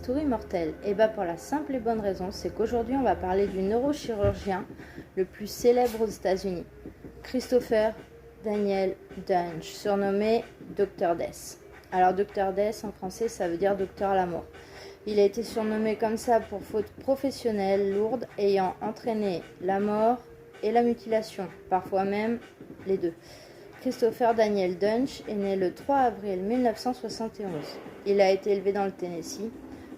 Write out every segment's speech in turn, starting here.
bistouri mortel? Eh bien pour la simple et bonne raison, c'est qu'aujourd'hui on va parler du neurochirurgien le plus célèbre aux États-Unis, Christopher Daniel Duntsch, surnommé Dr Death. Alors Dr Death en français ça veut dire docteur à la mort. Il a été surnommé comme ça pour faute professionnelle lourde ayant entraîné la mort et la mutilation, parfois même les deux. Christopher Daniel Duntsch est né le 3 avril 1971. Il a été élevé dans le Tennessee.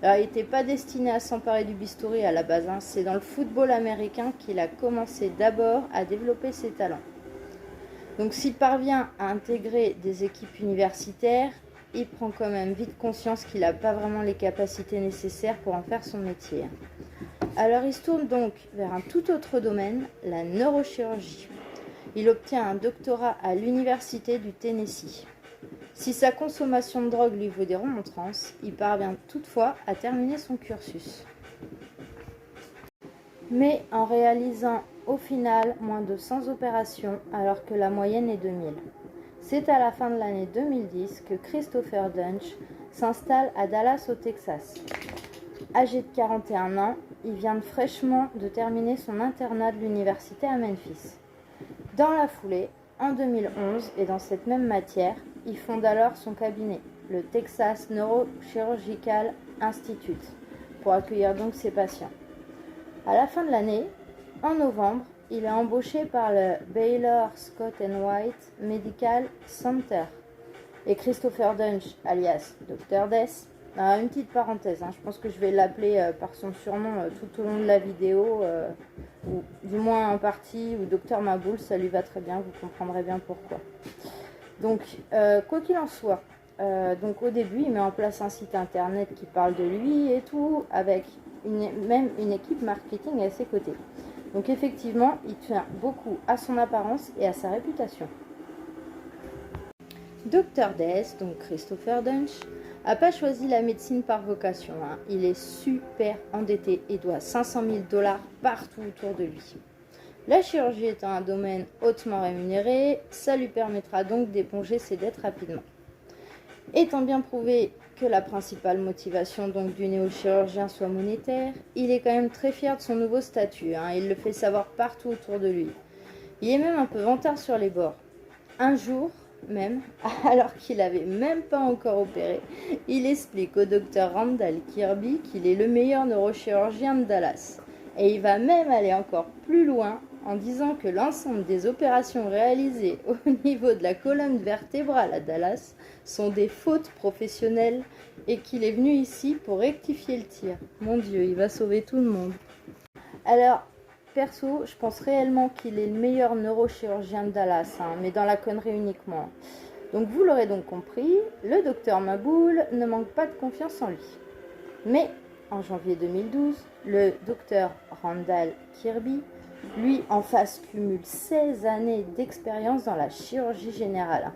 Alors, il n'était pas destiné à s'emparer du bistouri à la base. C'est dans le football américain qu'il a commencé d'abord à développer ses talents. Donc s'il parvient à intégrer des équipes universitaires, il prend quand même vite conscience qu'il n'a pas vraiment les capacités nécessaires pour en faire son métier. Alors il se tourne donc vers un tout autre domaine, la neurochirurgie. Il obtient un doctorat à l'université du Tennessee. Si sa consommation de drogue lui vaut des remontrances, il parvient toutefois à terminer son cursus. Mais en réalisant au final moins de 100 opérations alors que la moyenne est de 1000. C'est à la fin de l'année 2010 que Christopher Duntsch s'installe à Dallas au Texas. Âgé de 41 ans, il vient fraîchement de terminer son internat de l'université à Memphis. Dans la foulée, en 2011, et dans cette même matière, il fonde alors son cabinet, le Texas Neurochirurgical Institute, pour accueillir donc ses patients. À la fin de l'année, en novembre, il est embauché par le Baylor Scott & White Medical Center. Et Christopher Duntsch, alias Dr Death, une petite parenthèse, je pense que je vais l'appeler par son surnom tout au long de la vidéo, ou du moins en partie, ou Dr Maboul, ça lui va très bien, vous comprendrez bien pourquoi. Donc, quoi qu'il en soit, donc au début, il met en place un site internet qui parle de lui et tout, avec même une équipe marketing à ses côtés. Donc effectivement, il tient beaucoup à son apparence et à sa réputation. Dr Death, donc Christopher Duntsch, n'a pas choisi la médecine par vocation. Il est super endetté et doit 500 000 $ partout autour de lui. La chirurgie étant un domaine hautement rémunéré, ça lui permettra donc d'éponger ses dettes rapidement. Étant bien prouvé que la principale motivation donc du néochirurgien soit monétaire, il est quand même très fier de son nouveau statut. Il le fait savoir partout autour de lui. Il est même un peu vantard sur les bords. Un jour, même, alors qu'il n'avait même pas encore opéré, il explique au docteur Randall Kirby qu'il est le meilleur neurochirurgien de Dallas. Et il va même aller encore plus loin en disant que l'ensemble des opérations réalisées au niveau de la colonne vertébrale à Dallas sont des fautes professionnelles et qu'il est venu ici pour rectifier le tir. Mon Dieu, il va sauver tout le monde. Alors, perso, je pense réellement qu'il est le meilleur neurochirurgien de Dallas, mais dans la connerie uniquement. Donc vous l'aurez donc compris, le docteur Maboul ne manque pas de confiance en lui. Mais en janvier 2012, le docteur Randall Kirby, lui en face, cumule 16 années d'expérience dans la chirurgie générale.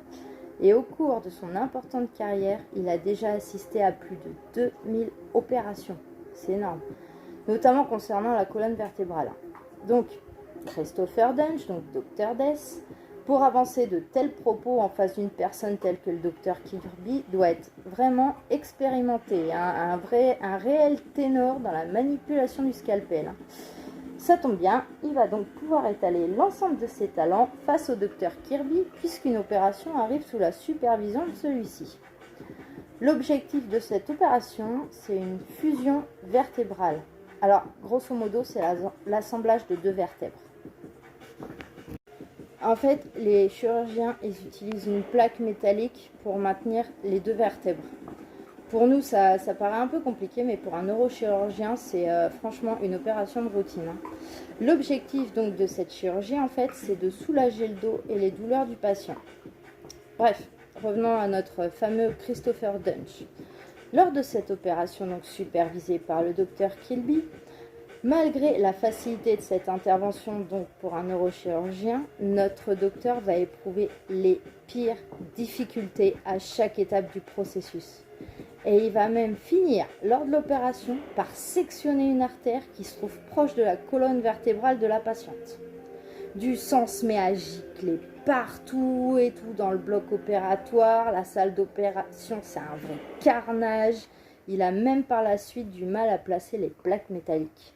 Et au cours de son importante carrière, il a déjà assisté à plus de 2000 opérations. C'est énorme. Notamment concernant la colonne vertébrale. Donc, Christopher Duntsch, donc Dr Death, pour avancer de tels propos en face d'une personne telle que le Dr Kirby, doit être vraiment expérimenté, un réel ténor dans la manipulation du scalpel. Ça tombe bien, il va donc pouvoir étaler l'ensemble de ses talents face au Dr Kirby, puisqu'une opération arrive sous la supervision de celui-ci. L'objectif de cette opération, c'est une fusion vertébrale. Alors, grosso modo, c'est l'assemblage de 2 vertèbres. En fait, les chirurgiens, ils utilisent une plaque métallique pour maintenir les 2 vertèbres. Pour nous, ça paraît un peu compliqué, mais pour un neurochirurgien, c'est franchement une opération de routine. L'objectif donc de cette chirurgie, en fait, c'est de soulager le dos et les douleurs du patient. Bref, revenons à notre fameux Christopher Duntsch. Lors de cette opération donc supervisée par le docteur Kirby, malgré la facilité de cette intervention donc pour un neurochirurgien, notre docteur va éprouver les pires difficultés à chaque étape du processus. Et il va même finir, lors de l'opération, par sectionner une artère qui se trouve proche de la colonne vertébrale de la patiente. Du sang se met à gicler partout et tout dans le bloc opératoire. La salle d'opération, c'est un vrai carnage. Il a même par la suite du mal à placer les plaques métalliques.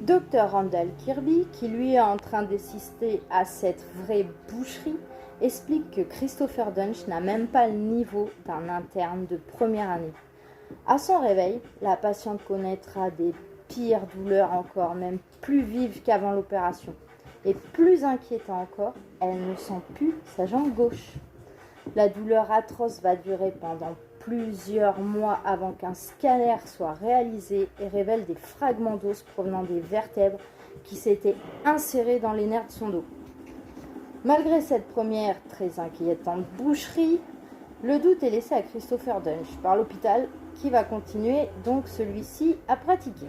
Dr Randall Kirby, qui lui est en train d'assister à cette vraie boucherie, explique que Christopher Dunch n'a même pas le niveau d'un interne de première année. À son réveil, la patiente connaîtra des pires douleurs encore, même plus vives qu'avant l'opération. Et plus inquiétant encore, elle ne sent plus sa jambe gauche. La douleur atroce va durer pendant plusieurs mois avant qu'un scanner soit réalisé et révèle des fragments d'os provenant des vertèbres qui s'étaient insérés dans les nerfs de son dos. Malgré cette première très inquiétante boucherie, le doute est laissé à Christopher Dunch par l'hôpital qui va continuer donc celui-ci à pratiquer.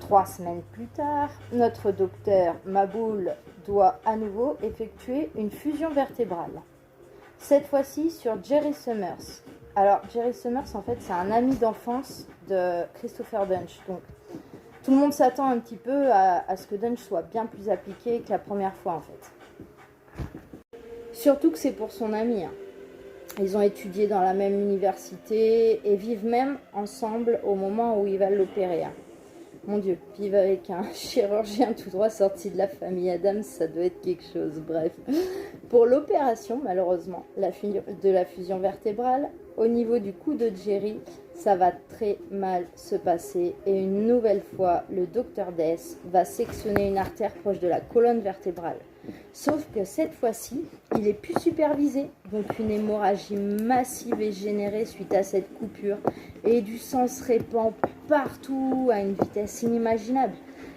3 semaines plus tard, notre docteur Maboul doit à nouveau effectuer une fusion vertébrale. Cette fois-ci sur Jerry Summers. Alors Jerry Summers en fait c'est un ami d'enfance de Christopher Dunch. Donc tout le monde s'attend un petit peu à ce que Dunch soit bien plus appliqué que la première fois en fait. Surtout que c'est pour son ami. Ils ont étudié dans la même université et vivent même ensemble au moment où il va l'opérer. Mon Dieu, vivre avec un chirurgien tout droit sorti de la famille Adams, ça doit être quelque chose. Bref, pour l'opération, malheureusement, de la fusion vertébrale, au niveau du cou de Jerry, ça va très mal se passer. Et une nouvelle fois, le docteur Death va sectionner une artère proche de la colonne vertébrale. Sauf que cette fois-ci, il est plus supervisé. Donc une hémorragie massive est générée suite à cette coupure. Et du sang se répand partout à une vitesse inimaginable.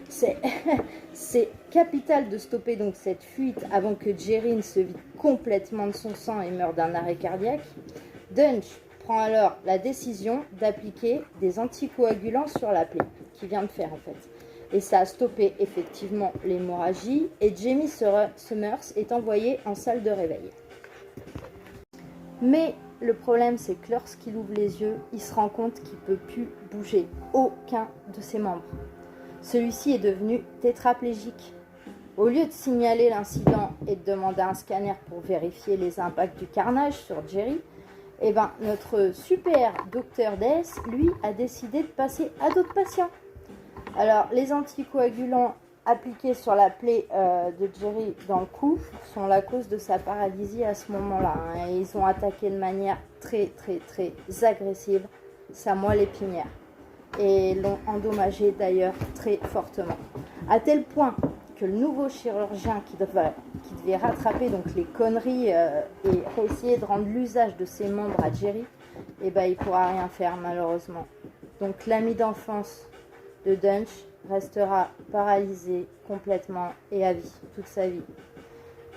C'est capital de stopper donc cette fuite avant que Jerry ne se vide complètement de son sang et meure d'un arrêt cardiaque. Dunch prend alors la décision d'appliquer des anticoagulants sur la plaie qu'il vient de faire en fait. Et ça a stoppé effectivement l'hémorragie et Jamie Summers est envoyé en salle de réveil. Mais le problème c'est que lorsqu'il ouvre les yeux, il se rend compte qu'il ne peut plus bouger aucun de ses membres. Celui-ci est devenu tétraplégique. Au lieu de signaler l'incident et de demander un scanner pour vérifier les impacts du carnage sur Jerry, eh ben, notre super docteur Death, lui, a décidé de passer à d'autres patients. Alors, les anticoagulants appliqués sur la plaie de Jerry dans le cou sont la cause de sa paralysie à ce moment-là. Et ils ont attaqué de manière très, très, très agressive sa moelle épinière. Et l'ont endommagé d'ailleurs très fortement. À tel point que le nouveau chirurgien qui devait rattraper donc les conneries et essayer de rendre l'usage de ses membres à Jerry, eh ben, il ne pourra rien faire malheureusement. Donc l'ami d'enfance de Dunch restera paralysé complètement et à vie, toute sa vie.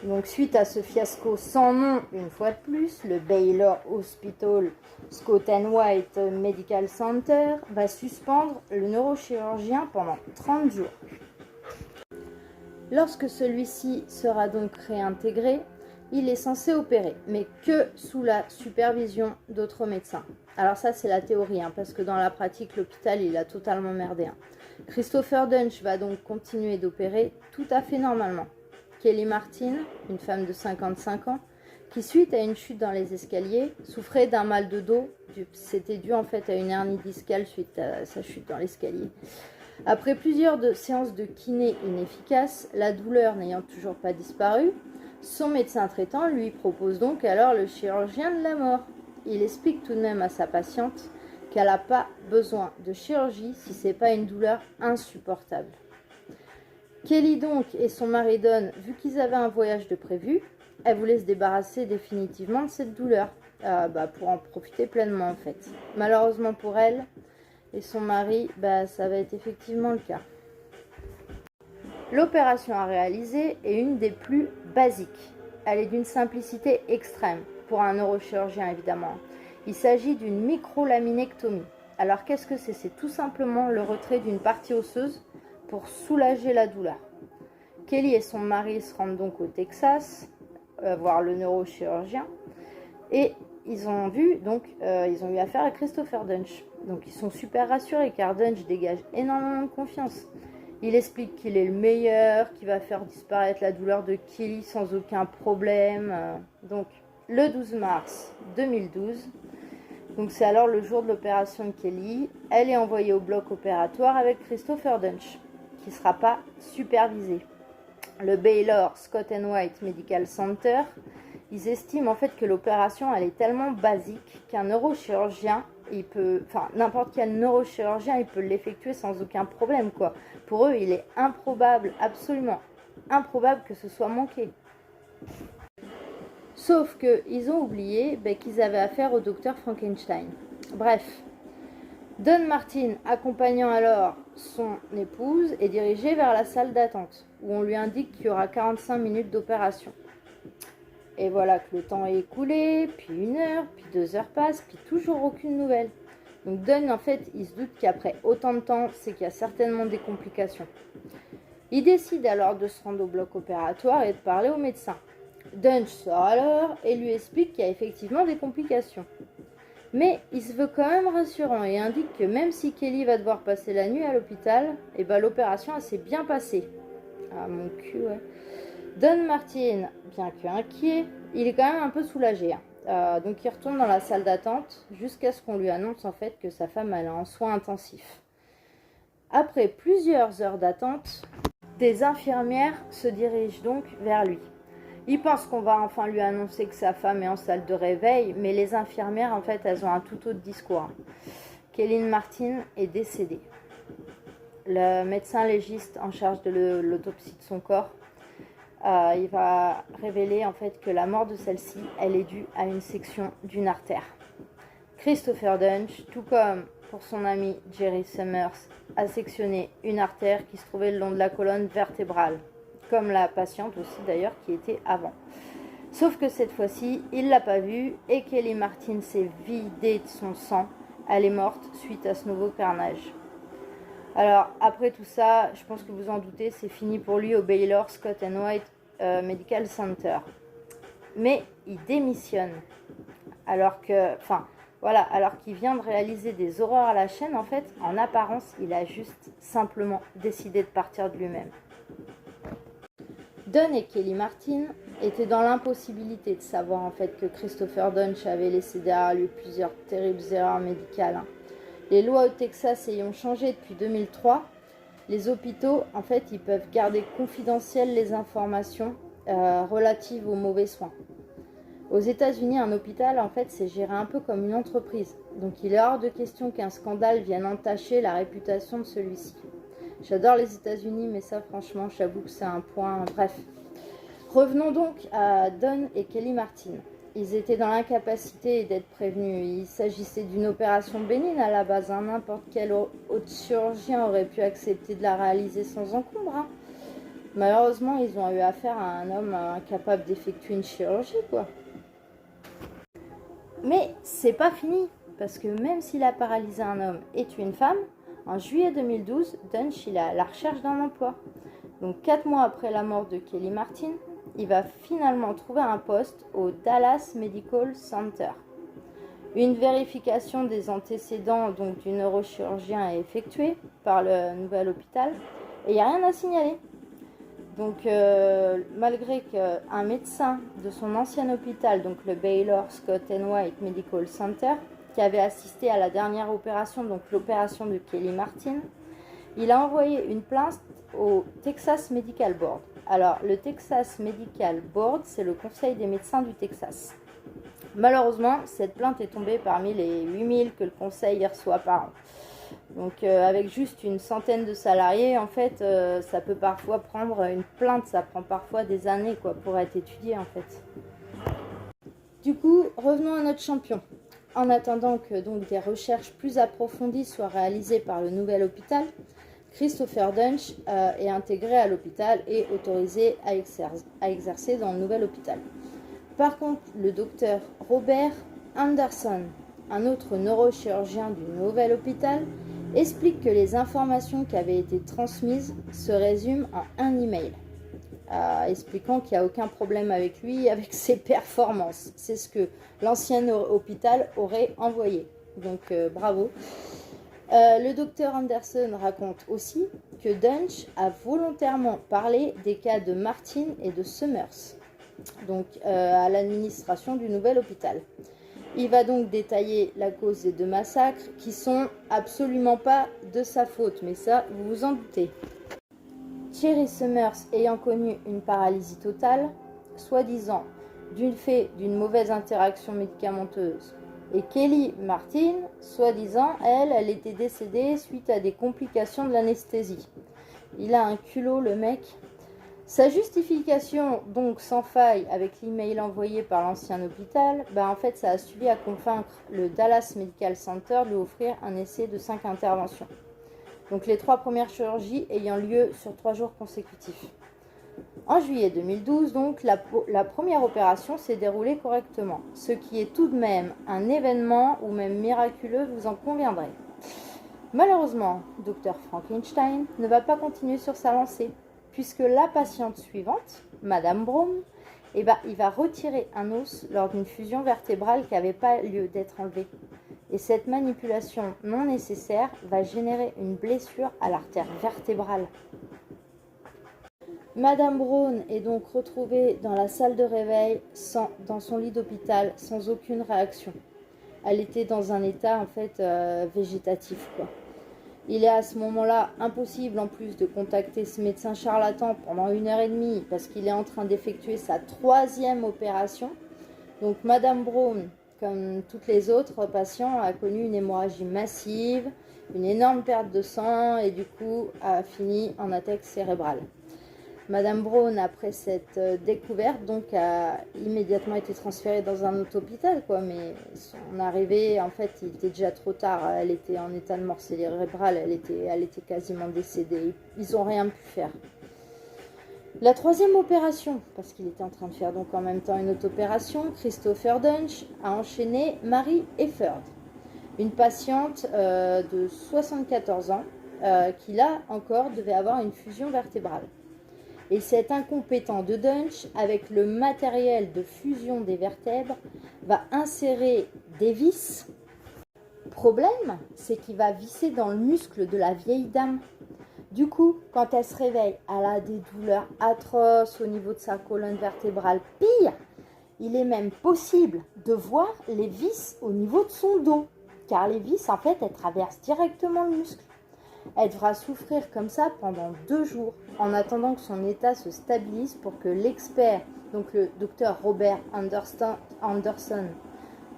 Donc suite à ce fiasco sans nom, une fois de plus, le Baylor Hospital Scott & White Medical Center va suspendre le neurochirurgien pendant 30 jours. Lorsque celui-ci sera donc réintégré, il est censé opérer, mais que sous la supervision d'autres médecins. Alors ça, c'est la théorie, parce que dans la pratique, l'hôpital, il a totalement merdé. Christopher Dunch va donc continuer d'opérer tout à fait normalement. Kelly Martin, une femme de 55 ans, qui suite à une chute dans les escaliers, souffrait d'un mal de dos. C'était dû en fait à une hernie discale suite à sa chute dans l'escalier. Après plusieurs séances de kiné inefficaces, la douleur n'ayant toujours pas disparu, son médecin traitant lui propose donc alors le chirurgien de la mort. Il explique tout de même à sa patiente qu'elle n'a pas besoin de chirurgie si ce n'est pas une douleur insupportable. Kelly donc et son mari Don, vu qu'ils avaient un voyage de prévu, elle voulait se débarrasser définitivement de cette douleur pour en profiter pleinement en fait. Malheureusement pour elle et son mari, ça va être effectivement le cas. L'opération à réaliser est une des plus basiques. Elle est d'une simplicité extrême, pour un neurochirurgien évidemment. Il s'agit d'une microlaminectomie. Alors qu'est-ce que c'est ? C'est tout simplement le retrait d'une partie osseuse pour soulager la douleur. Kelly et son mari se rendent donc au Texas, voir le neurochirurgien, et ils ont eu affaire à Christopher Dunch. Donc ils sont super rassurés car Dunch dégage énormément de confiance. Il explique qu'il est le meilleur, qu'il va faire disparaître la douleur de Kelly sans aucun problème. Donc le 12 mars 2012, Donc c'est alors le jour de l'opération de Kelly. Elle est envoyée au bloc opératoire avec Christopher Dunch, qui ne sera pas supervisé. Le Baylor Scott & White Medical Center, ils estiment en fait que l'opération elle est tellement basique qu'un neurochirurgien, n'importe quel neurochirurgien, il peut l'effectuer sans aucun problème, quoi. Pour eux, il est improbable, absolument improbable que ce soit manqué. Sauf qu'ils ont oublié qu'ils avaient affaire au docteur Frankenstein. Bref, Don Martin, accompagnant alors son épouse, est dirigé vers la salle d'attente, où on lui indique qu'il y aura 45 minutes d'opération. Et voilà que le temps est écoulé, puis 1 heure, puis 2 heures passent, puis toujours aucune nouvelle. Donc Don, en fait, il se doute qu'après autant de temps, c'est qu'il y a certainement des complications. Il décide alors de se rendre au bloc opératoire et de parler au médecin. Dunch sort alors et lui explique qu'il y a effectivement des complications. Mais il se veut quand même rassurant et indique que même si Kelly va devoir passer la nuit à l'hôpital, l'opération s'est bien passée. Ah mon cul, ouais. Don Martin, bien qu'inquiet, il est quand même un peu soulagé. Donc il retourne dans la salle d'attente jusqu'à ce qu'on lui annonce en fait que sa femme est en soins intensifs. Après plusieurs heures d'attente, des infirmières se dirigent donc vers lui. Il pense qu'on va enfin lui annoncer que sa femme est en salle de réveil, mais les infirmières, en fait, elles ont un tout autre discours. Kelly Martin est décédée. Le médecin légiste en charge de l'autopsie de son corps, il va révéler en fait que la mort de celle-ci, elle est due à une section d'une artère. Christopher Dunch, tout comme pour son ami Jerry Summers, a sectionné une artère qui se trouvait le long de la colonne vertébrale, comme la patiente aussi d'ailleurs qui était avant. Sauf que cette fois-ci, il ne l'a pas vue et Kelly Martin s'est vidée de son sang. Elle est morte suite à ce nouveau carnage. Alors après tout ça, je pense que vous en doutez, c'est fini pour lui au Baylor Scott & White Medical Center. Mais il démissionne alors qu'il vient de réaliser des horreurs à la chaîne. En fait, en apparence, il a juste simplement décidé de partir de lui-même. Don et Kelly Martin étaient dans l'impossibilité de savoir en fait que Christopher Dunch avait laissé derrière lui plusieurs terribles erreurs médicales. Les lois au Texas ayant changé depuis 2003, les hôpitaux en fait ils peuvent garder confidentielles les informations relatives aux mauvais soins. Aux États-Unis, un hôpital en fait c'est géré un peu comme une entreprise, donc il est hors de question qu'un scandale vienne entacher la réputation de celui-ci. J'adore les États-Unis, mais ça, franchement, j'avoue que c'est un point... Bref. Revenons donc à Don et Kelly Martin. Ils étaient dans l'incapacité d'être prévenus. Il s'agissait d'une opération bénigne à la base. N'importe quel autre chirurgien aurait pu accepter de la réaliser sans encombre. Malheureusement, ils ont eu affaire à un homme incapable d'effectuer une chirurgie, quoi. Mais c'est pas fini, parce que même s'il a paralysé un homme et tué une femme, en juillet 2012, Dunch est à la recherche d'un emploi. Donc 4 mois après la mort de Kelly Martin, il va finalement trouver un poste au Dallas Medical Center. Une vérification des antécédents donc, du neurochirurgien est effectuée par le nouvel hôpital et il n'y a rien à signaler. Donc malgré qu'un médecin de son ancien hôpital, donc le Baylor Scott & White Medical Center, qui avait assisté à la dernière opération, donc l'opération de Kelly Martin, il a envoyé une plainte au Texas Medical Board. Alors, le Texas Medical Board, c'est le conseil des médecins du Texas. Malheureusement, cette plainte est tombée parmi les 8000 que le conseil reçoit par an. Donc, avec juste une centaine de salariés, en fait, ça peut parfois prendre une plainte, ça prend parfois des années pour être étudié, en fait. Du coup, revenons à notre champion. En attendant que donc des recherches plus approfondies soient réalisées par le nouvel hôpital, Christopher Dunch est intégré à l'hôpital et autorisé à exercer dans le nouvel hôpital. Par contre, le docteur Robert Anderson, un autre neurochirurgien du nouvel hôpital, explique que les informations qui avaient été transmises se résument en un email, expliquant qu'il n'y a aucun problème avec lui, avec ses performances. C'est ce que l'ancien hôpital aurait envoyé. Donc bravo. Le docteur Anderson raconte aussi que Dunch a volontairement parlé des cas de Martin et de Summers, donc à l'administration du nouvel hôpital. Il va donc détailler la cause des 2 massacres qui sont absolument pas de sa faute, mais ça, vous vous en doutez. Thierry Summers ayant connu une paralysie totale, soi-disant du fait d'une mauvaise interaction médicamenteuse, et Kelly Martin, soi-disant, elle était décédée suite à des complications de l'anesthésie. Il a un culot, le mec. Sa justification, donc sans faille, avec l'email envoyé par l'ancien hôpital, en fait, ça a suffi à convaincre le Dallas Medical Center de lui offrir un essai de 5 interventions. Donc les 3 premières chirurgies ayant lieu sur 3 jours consécutifs. En juillet 2012, donc, la première opération s'est déroulée correctement, ce qui est tout de même un événement ou même miraculeux, vous en conviendrez. Malheureusement, Dr Frankenstein ne va pas continuer sur sa lancée, puisque la patiente suivante, Madame Brown, il va retirer un os lors d'une fusion vertébrale qui n'avait pas lieu d'être enlevée. Et cette manipulation non nécessaire va générer une blessure à l'artère vertébrale. Madame Brown est donc retrouvée dans la salle de réveil, dans son lit d'hôpital, sans aucune réaction. Elle était dans un état en fait végétatif, quoi. Il est à ce moment-là impossible en plus de contacter ce médecin charlatan pendant 1h30 parce qu'il est en train d'effectuer sa 3e opération. Donc Madame Brown, comme toutes les autres patients, a connu une hémorragie massive, une énorme perte de sang et du coup a fini en attaque cérébrale. Madame Brown, après cette découverte, donc, a immédiatement été transférée dans un autre hôpital, quoi. Mais son arrivée, en fait, il était déjà trop tard. Elle était en état de mort cérébrale, elle était quasiment décédée. Ils n'ont rien pu faire. La 3e opération, parce qu'il était en train de faire donc en même temps une autre opération, Christopher Dunch a enchaîné Mary Efford, une patiente de 74 ans qui, là encore, devait avoir une fusion vertébrale. Et cet incompétent de Dunch, avec le matériel de fusion des vertèbres, va insérer des vis. Problème, c'est qu'il va visser dans le muscle de la vieille dame. Du coup, quand elle se réveille, elle a des douleurs atroces au niveau de sa colonne vertébrale. Pire, il est même possible de voir les vis au niveau de son dos, car les vis, en fait, elles traversent directement le muscle. Elle devra souffrir comme ça pendant 2 jours, en attendant que son état se stabilise pour que l'expert, donc le docteur Robert Anderson,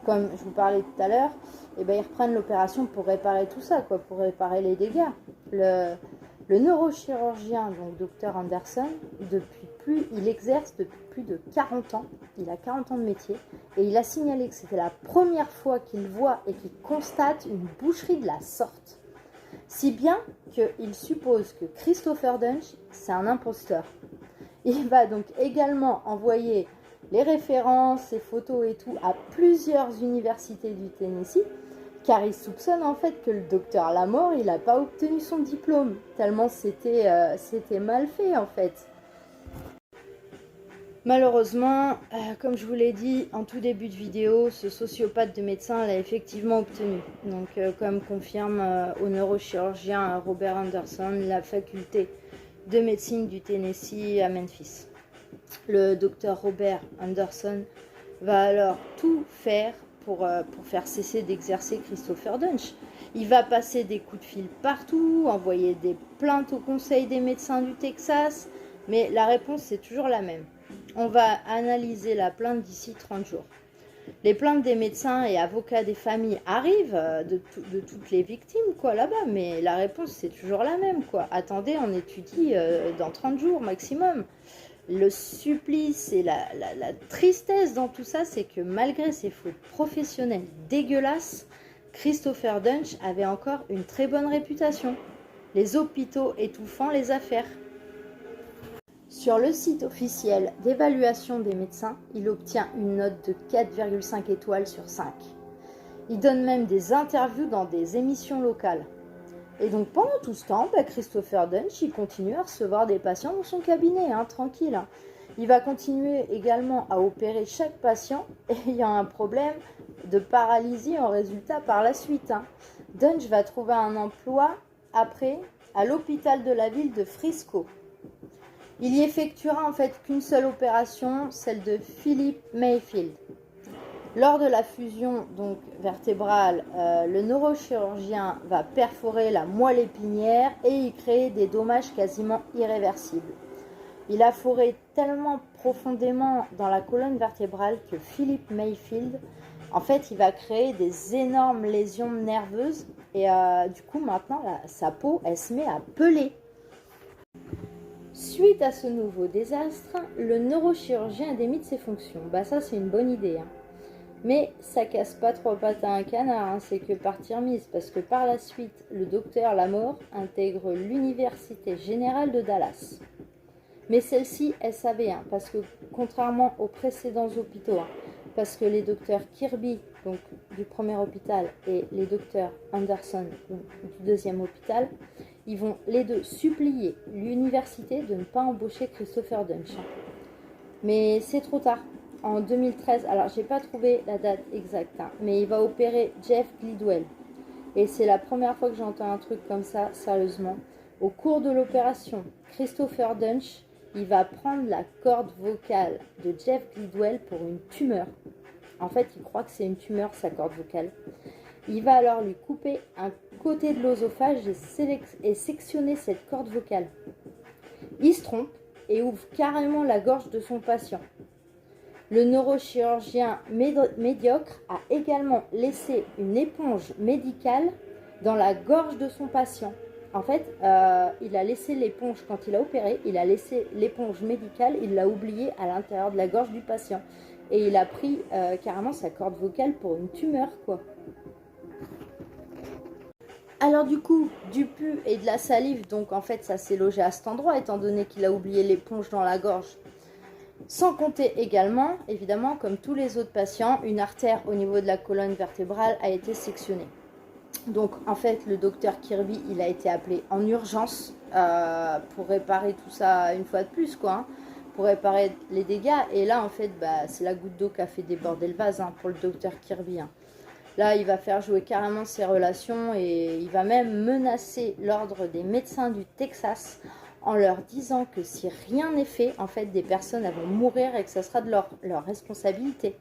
comme je vous parlais tout à l'heure, il reprenne l'opération pour réparer tout ça, quoi, pour réparer les dégâts. Le neurochirurgien, donc docteur Anderson, il exerce depuis plus de 40 ans, il a 40 ans de métier, et il a signalé que c'était la première fois qu'il voit et qu'il constate une boucherie de la sorte. Si bien qu'il suppose que Christopher Dunch, c'est un imposteur. Il va donc également envoyer les références, ses photos et tout à plusieurs universités du Tennessee, car il soupçonne en fait que le docteur Lamore, il n'a pas obtenu son diplôme, tellement c'était mal fait en fait. Malheureusement, comme je vous l'ai dit en tout début de vidéo, ce sociopathe de médecin l'a effectivement obtenu. Donc, comme confirme au neurochirurgien Robert Anderson, la faculté de médecine du Tennessee à Memphis. Le docteur Robert Anderson va alors tout faire pour faire cesser d'exercer Christopher Dunch. Il va passer des coups de fil partout, envoyer des plaintes au conseil des médecins du Texas, mais la réponse c'est toujours la même. On va analyser la plainte d'ici 30 jours. Les plaintes des médecins et avocats des familles arrivent de toutes les victimes, quoi, là-bas, mais la réponse, c'est toujours la même, quoi. Attendez, on étudie dans 30 jours maximum. Le supplice et la tristesse dans tout ça, c'est que malgré ses fautes professionnelles dégueulasses, Christopher Dunch avait encore une très bonne réputation. Les hôpitaux étouffant les affaires. Sur le site officiel d'évaluation des médecins, il obtient une note de 4,5 étoiles sur 5. Il donne même des interviews dans des émissions locales. Et donc pendant tout ce temps, Christopher Dunch, il continue à recevoir des patients dans son cabinet, tranquille. Il va continuer également à opérer chaque patient ayant un problème de paralysie en résultat par la suite. Dunch va trouver un emploi après à l'hôpital de la ville de Frisco. Il y effectuera en fait qu'une seule opération, celle de Philip Mayfield. Lors de la fusion donc, vertébrale, le neurochirurgien va perforer la moelle épinière et y créer des dommages quasiment irréversibles. Il a foré tellement profondément dans la colonne vertébrale que Philip Mayfield, en fait, il va créer des énormes lésions nerveuses et du coup, maintenant, sa peau, elle se met à peler. Suite à ce nouveau désastre, le neurochirurgien démite ses fonctions. Bah ça, c'est une bonne idée. Hein. Mais ça casse pas trois pattes à un canard, hein, c'est que partie remise, parce que par la suite, le docteur Lamore intègre l'Université Générale de Dallas. Mais celle-ci, elle savait, hein, parce que contrairement aux précédents hôpitaux, hein, parce que les docteurs Kirby, donc du premier hôpital, et les docteurs Anderson, donc, du deuxième hôpital, ils vont les deux supplier l'université de ne pas embaucher Christopher Dunch. Mais c'est trop tard. En 2013, alors j'ai pas trouvé la date exacte, hein, mais il va opérer Jeff Glidwell. Et c'est la première fois que j'entends un truc comme ça, sérieusement. Au cours de l'opération, Christopher Dunch, il va prendre la corde vocale de Jeff Glidwell pour une tumeur. En fait, il croit que c'est une tumeur, sa corde vocale. Il va alors lui couper un côté de l'œsophage et sectionner cette corde vocale. Il se trompe et ouvre carrément la gorge de son patient. Le neurochirurgien médiocre a également laissé une éponge médicale dans la gorge de son patient. En fait, il a laissé l'éponge, quand il a opéré, il a laissé l'éponge médicale, il l'a oubliée à l'intérieur de la gorge du patient. Et il a pris carrément sa corde vocale pour une tumeur, quoi. Alors du coup, du pu et de la salive, donc en fait ça s'est logé à cet endroit, étant donné qu'il a oublié l'éponge dans la gorge. Sans compter également, évidemment, comme tous les autres patients, une artère au niveau de la colonne vertébrale a été sectionnée. Donc en fait, le docteur Kirby, il a été appelé en urgence pour réparer tout ça une fois de plus, quoi, hein, pour réparer les dégâts. Et là, en fait, bah, c'est la goutte d'eau qui a fait déborder le vase, hein, pour le docteur Kirby. Hein. Là, il va faire jouer carrément ses relations et il va même menacer l'ordre des médecins du Texas en leur disant que si rien n'est fait, en fait, des personnes vont mourir et que ça sera de leur responsabilité.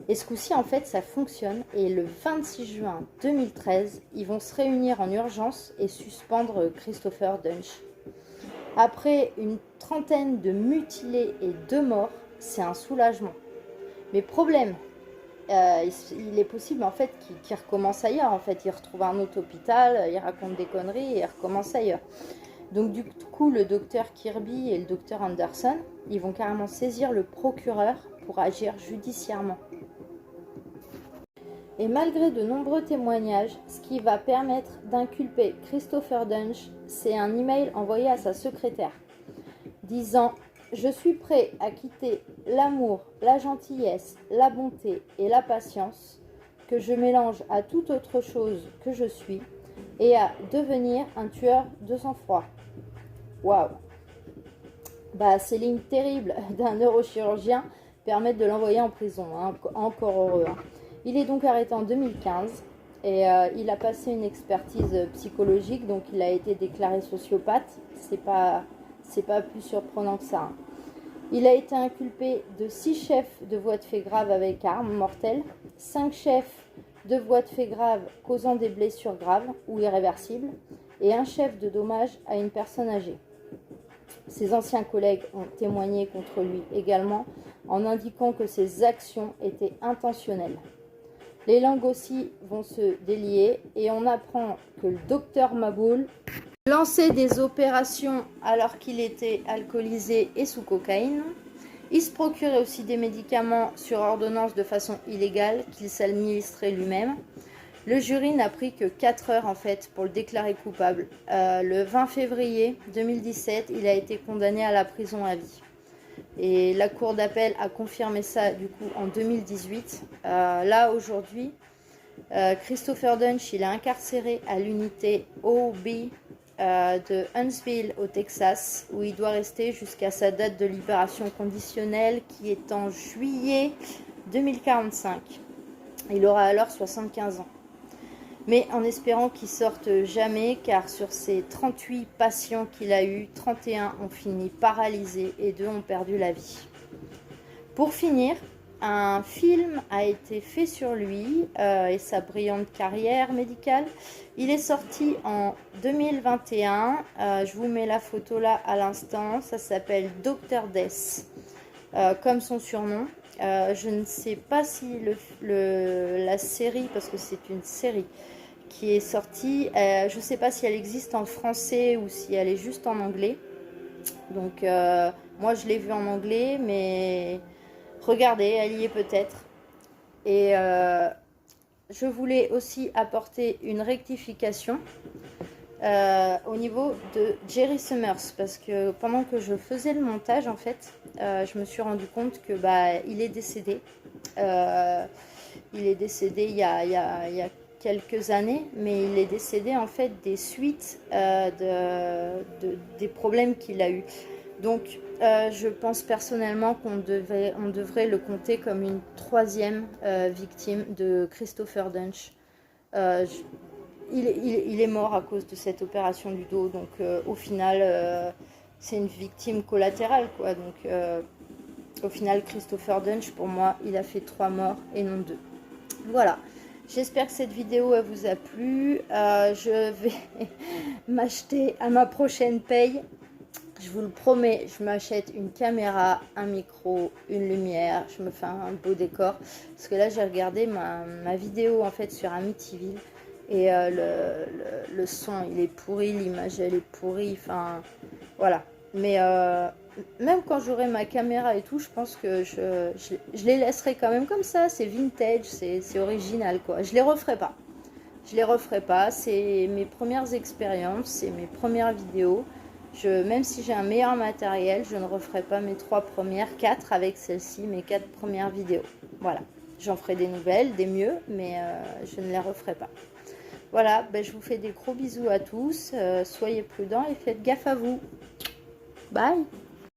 Et ce coup-ci, en fait, ça fonctionne. Et le 26 juin 2013, ils vont se réunir en urgence et suspendre Christopher Dunch. Après une trentaine de mutilés et 2 morts, c'est un soulagement. Mais problème, il est possible en fait qu'il recommence ailleurs. En fait, il retrouve un autre hôpital, il raconte des conneries et il recommence ailleurs. Donc du coup, le docteur Kirby et le docteur Anderson, ils vont carrément saisir le procureur pour agir judiciairement. Et malgré de nombreux témoignages, ce qui va permettre d'inculper Christopher Dunch, c'est un email envoyé à sa secrétaire disant « Je suis prêt à quitter l'amour, la gentillesse, la bonté et la patience que je mélange à toute autre chose que je suis et à devenir un tueur de sang-froid. » Waouh! Bah, ces lignes terribles d'un neurochirurgien permettent de l'envoyer en prison, hein, encore heureux. Hein. Il est donc arrêté en 2015 et il a passé une expertise psychologique, donc il a été déclaré sociopathe. C'est pas plus surprenant que ça. Hein. Il a été inculpé de 6 chefs de voies de fait graves avec armes mortelles, 5 chefs de voies de fait graves causant des blessures graves ou irréversibles, et un chef de dommages à une personne âgée. Ses anciens collègues ont témoigné contre lui également en indiquant que ses actions étaient intentionnelles. Les langues aussi vont se délier et on apprend que le docteur Maboul lançait des opérations alors qu'il était alcoolisé et sous cocaïne. Il se procurait aussi des médicaments sur ordonnance de façon illégale qu'il s'administrait lui-même. Le jury n'a pris que 4 heures en fait pour le déclarer coupable. Le 20 février 2017, il a été condamné à la prison à vie. Et la cour d'appel a confirmé ça du coup en 2018. Là aujourd'hui, Christopher Dunch, il est incarcéré à l'unité OB de Huntsville au Texas, où il doit rester jusqu'à sa date de libération conditionnelle qui est en juillet 2045. Il aura alors 75 ans. Mais en espérant qu'il sorte jamais, car sur ces 38 patients qu'il a eus, 31 ont fini paralysés et 2 ont perdu la vie. Pour finir, un film a été fait sur lui et sa brillante carrière médicale. Il est sorti en 2021. Je vous mets la photo là à l'instant. Ça s'appelle Dr. Death, comme son surnom. Je ne sais pas si la série, parce que c'est une série qui est sortie, je ne sais pas si elle existe en français ou si elle est juste en anglais. Donc moi je l'ai vue en anglais, mais regardez, elle y est peut-être. Et je voulais aussi apporter une rectification au niveau de Jerry Summers, parce que pendant que je faisais le montage, en fait, je me suis rendu compte que il est décédé. Il est décédé il y a quelques années, mais il est décédé en fait des suites des problèmes qu'il a eu. Donc, je pense personnellement on devrait le compter comme une troisième victime de Christopher Dunch. Il est mort à cause de cette opération du dos, donc au final, c'est une victime collatérale, quoi. Donc, au final, Christopher Dunch, pour moi, il a fait 3 morts et non 2. Voilà. J'espère que cette vidéo elle vous a plu. Je vais m'acheter à ma prochaine paye. Je vous le promets, je m'achète une caméra, un micro, une lumière. Je me fais un beau décor. Parce que là, j'ai regardé ma vidéo en fait sur Amityville. Et le son, il est pourri. L'image, elle est pourrie. Enfin, voilà. Mais même quand j'aurai ma caméra et tout, je pense que je les laisserai quand même comme ça. C'est vintage, c'est original, quoi. Je les referai pas. Je les referai pas. C'est mes premières expériences, c'est mes premières vidéos. Même si j'ai un meilleur matériel, je ne referai pas mes 3 premières, 4 avec celle-ci, mes 4 premières vidéos. Voilà. J'en ferai des nouvelles, des mieux, mais je ne les referai pas. Voilà, je vous fais des gros bisous à tous. Soyez prudents et faites gaffe à vous. Bye!